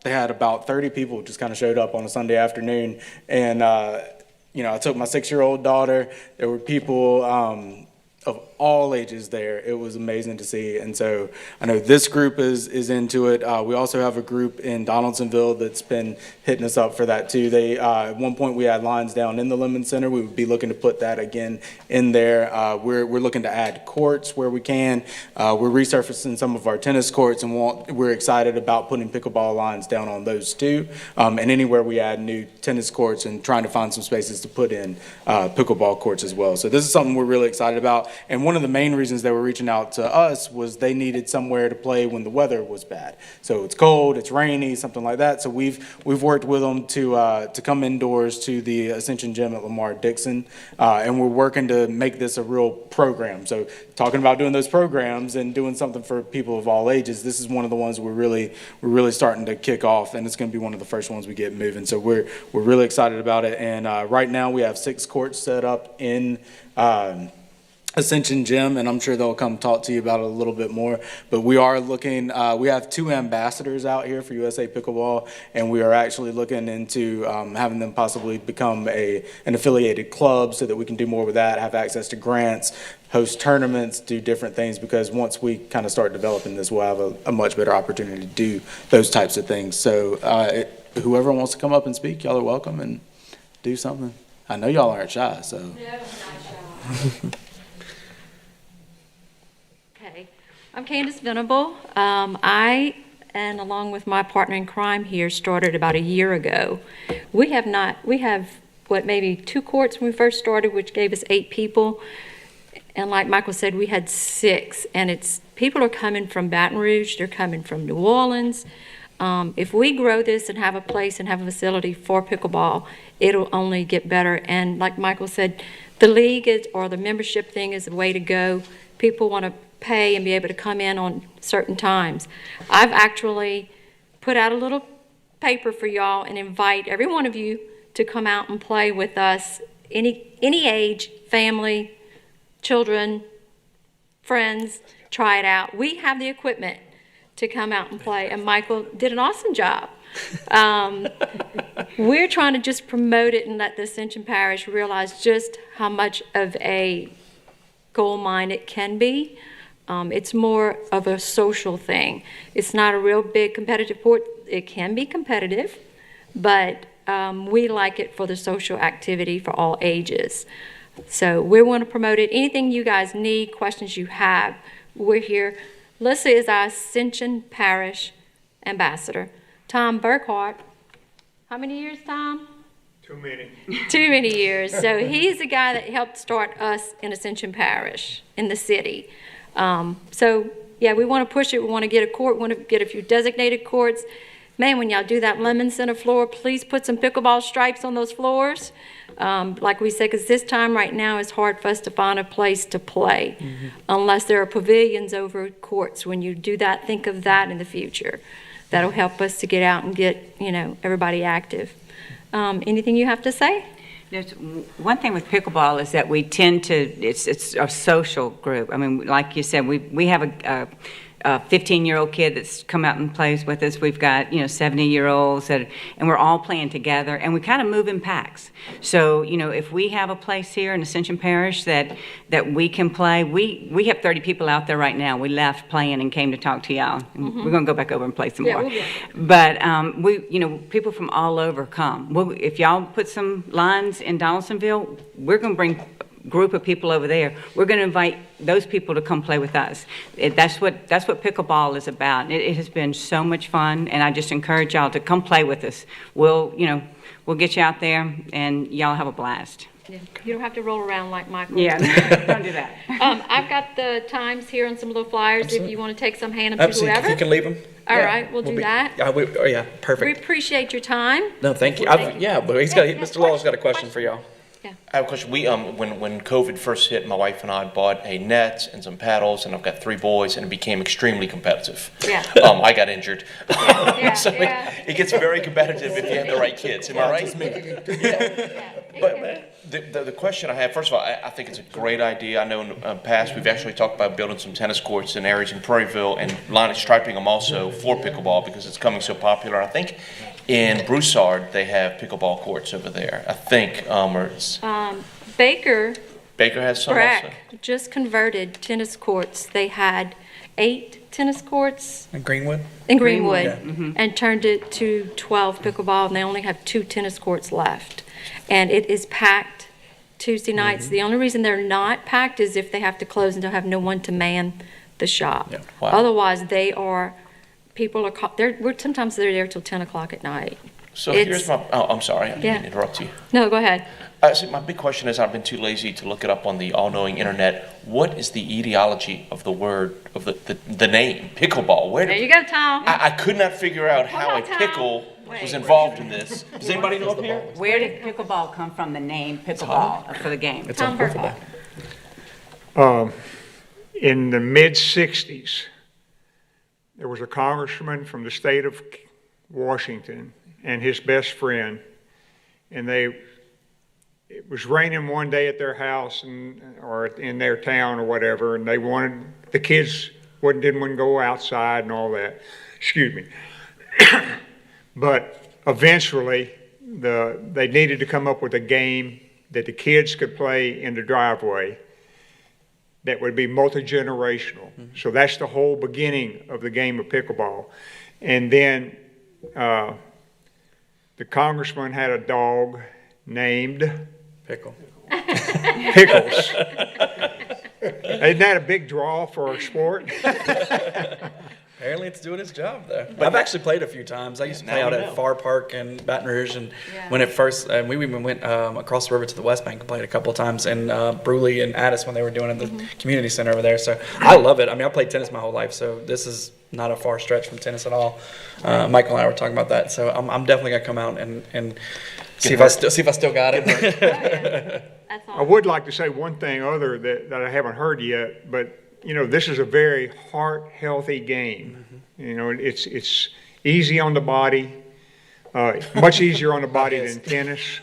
had about 30 people just kind of showed up on a Sunday afternoon. And, I took my 6-year-old daughter. There were people of all ages there. It was amazing to see. And so I know this group is into it. We also have a group in Donaldsonville that's been hitting us up for that too. They at one point we had lines down in the Lemon Center. We would be looking to put that again in there. We're looking to add courts where we can. We're resurfacing some of our tennis courts, and we're excited about putting pickleball lines down on those too. And anywhere we add new tennis courts, and trying to find some spaces to put in pickleball courts as well. So this is something we're really excited about. And one of the main reasons they were reaching out to us was they needed somewhere to play when the weather was bad. So it's cold, it's rainy, something like that. So we've worked with them to come indoors to the Ascension Gym at Lamar, Dixon, and we're working to make this a real program. So talking about doing those programs and doing something for people of all ages, this is one of the ones we're really starting to kick off, and it's going to be one of the first ones we get moving. So we're really excited about it. And right now we have 6 courts set up in Ascension Gym, and I'm sure they'll come talk to you about it a little bit more. But we are looking, we have 2 ambassadors out here for USA Pickleball, and we are actually looking into having them possibly become an affiliated club so that we can do more with that, have access to grants, host tournaments, do different things, because once we kind of start developing this, we'll have a much better opportunity to do those types of things. So whoever wants to come up and speak, y'all are welcome and do something. I know y'all aren't shy, so. No, I'm not shy. Okay, I'm Candace Venable. I, and along with my partner in crime here, started about a year ago. We have maybe 2 courts when we first started, which gave us 8 people. And like Michael said, we had 6, and people are coming from Baton Rouge, they're coming from New Orleans. If we grow this and have a place and have a facility for pickleball, it'll only get better. And like Michael said, the league or the membership thing is the way to go. People want to pay and be able to come in on certain times. I've actually put out a little paper for y'all and invite every one of you to come out and play with us, any age, family, children, friends, try it out. We have the equipment to come out and play, and Michael did an awesome job. We're trying to just promote it and let the Ascension Parish realize just how much of a gold mine it can be. It's more of a social thing. It's not a real big competitive sport. It can be competitive, but we like it for the social activity for all ages. So we want to promote it. Anything you guys need, questions you have, we're here. Melissa is our Ascension Parish ambassador. Tom Burkhart, how many years, Tom? Too many. Too many years. So he's the guy that helped start us in Ascension Parish in the city. So yeah, we want to push it. We want to get a court, we want to get a few designated courts. Man, when y'all do that Lemon Center floor, please put some pickleball stripes on those floors. Like we said, because this time right now it's hard for us to find a place to play unless there are pavilions over courts. When you do that, think of that in the future. That'll help us to get out and get, everybody active. Anything you have to say? There's one thing with pickleball is that we tend to, it's a social group. I mean, like you said, we have a 15-year-old kid that's come out and plays with us. We've got, 70-year-olds, and we're all playing together, and we kind of move in packs. So, if we have a place here in Ascension Parish that we can play, we have 30 people out there right now. We left playing and came to talk to y'all. We're going to go back over and play some more. But, people from all over come. If y'all put some lines in Donaldsonville, we're going to bring group of people over there. We're going to invite those people to come play with us. That's what pickleball is about. It has been so much fun, and I just encourage y'all to come play with us. We'll get you out there, and y'all have a blast. Yeah. You don't have to roll around like Michael. Yeah, don't do that. I've got the times here on some little flyers. Absolutely. If you want to take some, hand them to Absolutely. whoever. You can leave them. All right, we'll do that. Yeah, perfect. We appreciate your time. No, thank you. But Mr. Law's got a question for y'all. I have a question. We, when COVID first hit, my wife and I bought a net and some paddles, and I've got 3 boys, and it became extremely competitive. Yeah. I got injured. So it gets very competitive if you have the right kids. Am I right? But the question I have, first of all, I think it's a great idea. I know in the past we've actually talked about building some tennis courts in areas in Prairieville and line striping them also for pickleball because it's becoming so popular. I think in Broussard they have pickleball courts over there. I think, or it's Baker has some also. just converted tennis courts. They had 8 tennis courts In Greenwood? in Greenwood Yeah. and turned it to 12 pickleball, and they only have 2 tennis courts left. And it is packed Tuesday nights. The only reason they're not packed is if they have to close and don't have no one to man the shop. Yeah. Wow. Otherwise, sometimes they're there till 10 o'clock at night. So It's- here's my, I'm sorry, I didn't interrupt you. No, go ahead. See, my big question is, I've been too lazy to look it up on the all-knowing internet. What is the etiology of the word, of the name, pickleball? There you go, Tom. I could not figure out how a on, Tom. pickle was involved in this. Does anybody know up here? Where did pickleball come from, the name pickleball for the game? It's Tom on pickleball. In the mid-'60s, there was a congressman from the state of Washington and his best friend, and it was raining one day at their house or in their town or whatever, and the kids didn't want to go outside and all that. Excuse me. But eventually, they needed to come up with a game that the kids could play in the driveway that would be multi-generational. So that's the whole beginning of the game of pickleball. And then the congressman had a dog named Pickle. Pickles. Isn't that a big draw for a sport? Apparently it's doing its job though. I've actually played a few times. I used to play out at Far Park in Baton Rouge, and when it first, we even went across the river to the West Bank and played a couple of times in Bruley and Addis when they were doing it at the community center over there. So I love it. I mean, I played tennis my whole life, so this is not a far stretch from tennis at all. Michael and I were talking about that, so I'm definitely gonna come out and see if I still got it. That's I would like to say one thing other that I haven't heard yet, but this is a very heart-healthy game. It's easy on the body, much easier on the body than tennis.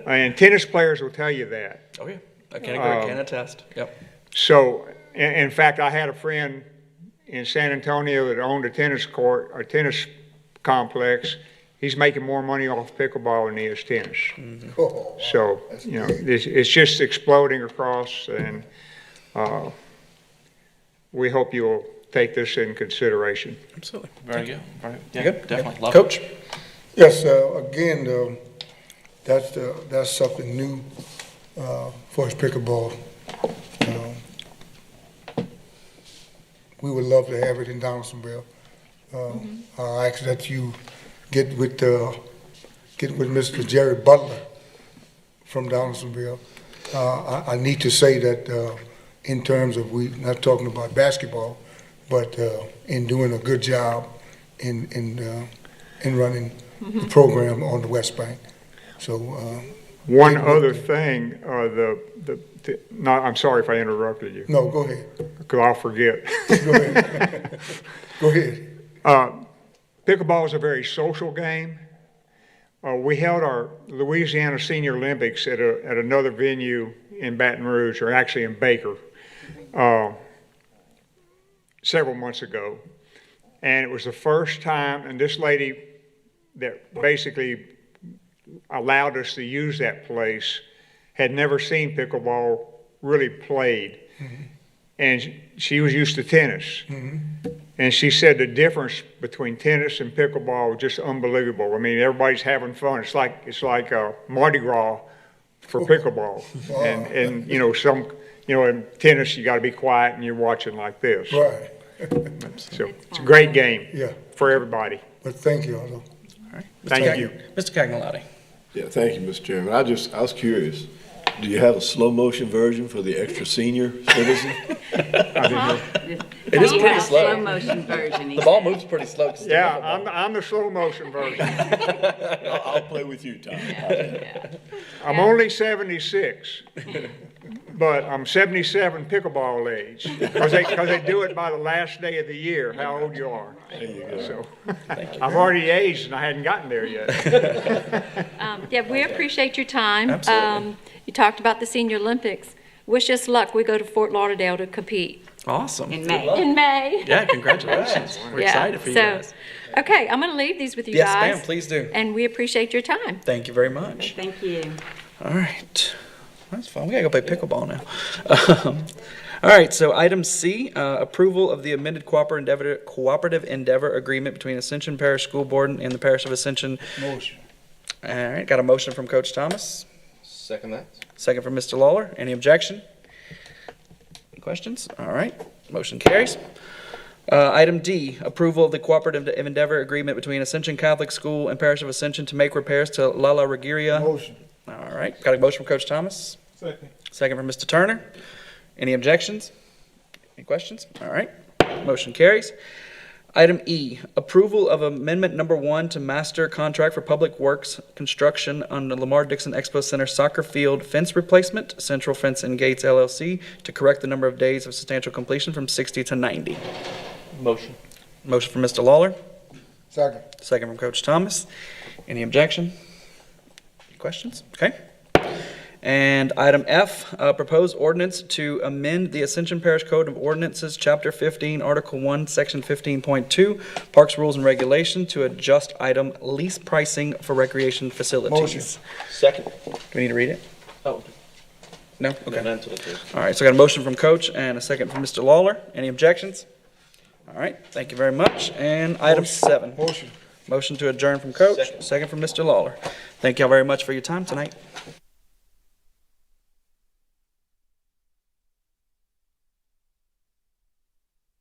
And tennis players will tell you that. Oh yeah, I can attest. Yep. So, in fact, I had a friend in San Antonio that owned a tennis court, a tennis complex. He's making more money off pickleball than he is tennis. So, it's just exploding across, and we hope you'll take this in consideration. Absolutely. Very good. Yeah, Good? definitely. Love Coach? it. Yes, again, that's something new for us pickleball. we would love to have it in Donaldsonville. I ask that you get with Mr. Jerry Butler from Donaldsonville. I need to say that in terms of, we not talking about basketball, but in doing a good job in running the program on the West Bank. So one other thing, I'm sorry if I interrupted you. No, go ahead. Because I'll forget. Go ahead. Go ahead. Pickleball is a very social game. We held our Louisiana Senior Olympics at another venue in Baton Rouge, or actually in Baker, several months ago. And it was the first time, and this lady that basically allowed us to use that place had never seen pickleball really played. And she was used to tennis. And she said the difference between tennis and pickleball was just unbelievable. I mean, everybody's having fun. It's like a Mardi Gras for pickleball. And in tennis you got to be quiet and you're watching like this. Right. So it's a great game. Yeah. For everybody. But thank you, Aldo. All right. Thank you. Mr. Cagnolati. Yeah, thank you, Mr. Chairman. I was curious. Do you have a slow motion version for the extra senior citizen? It is pretty slow. Slow motion version. The ball moves pretty slow. Yeah, I'm the slow motion version. I'll play with you, Tom. I'm only 76, but I'm 77 pickleball age. Because they do it by the last day of the year, how old you are. There you go. So I've already aged and I hadn't gotten there yet. Yeah, we appreciate your time. Absolutely. You talked about the Senior Olympics. Wish us luck. We go to Fort Lauderdale to compete Awesome. In May. in May. Yeah, congratulations. We're excited for you guys. Okay, I'm going to leave these with you Yes, guys. ma'am, please do. And we appreciate your time. Thank you very much. Thank you. All right. That's fun. We gotta go play pickleball now. All right, so item C, approval of the amended cooperative endeavor agreement between Ascension Parish School Board and the Parish of Ascension. Motion. All right, got a motion from Coach Thomas, Second that. second from Mr. Lawler. Any objection? Any questions? All right, motion carries. Item D, approval of the cooperative endeavor agreement between Ascension Catholic School and Parish of Ascension to make repairs to La Regueria. Motion. All right, got a motion from Coach Thomas. Second. Second from Mr. Turner. Any objections? Any questions? All right, motion carries. Item E, approval of amendment number 1 to master contract for public works construction on the Lamar Dixon Expo Center soccer field fence replacement, Central Fence and Gates LLC, to correct the number of days of substantial completion from 60 to 90. Motion. Motion from Mr. Lawler, Second. second from Coach Thomas. Any objection? Any questions? Okay. And item F, proposed ordinance to amend the Ascension Parish Code of Ordinances, Chapter 15, Article 1, Section 15.2, Parks Rules and Regulation to adjust item lease pricing for recreation facilities. Motion. Second. Do we need to read it? Oh. No? Okay. None to the table. All right, so I got a motion from Coach and a second from Mr. Lawler. Any objections? All right, thank you very much. And item 7. Motion. Motion to adjourn from Coach, second from Mr. Lawler. Thank y'all very much for your time tonight.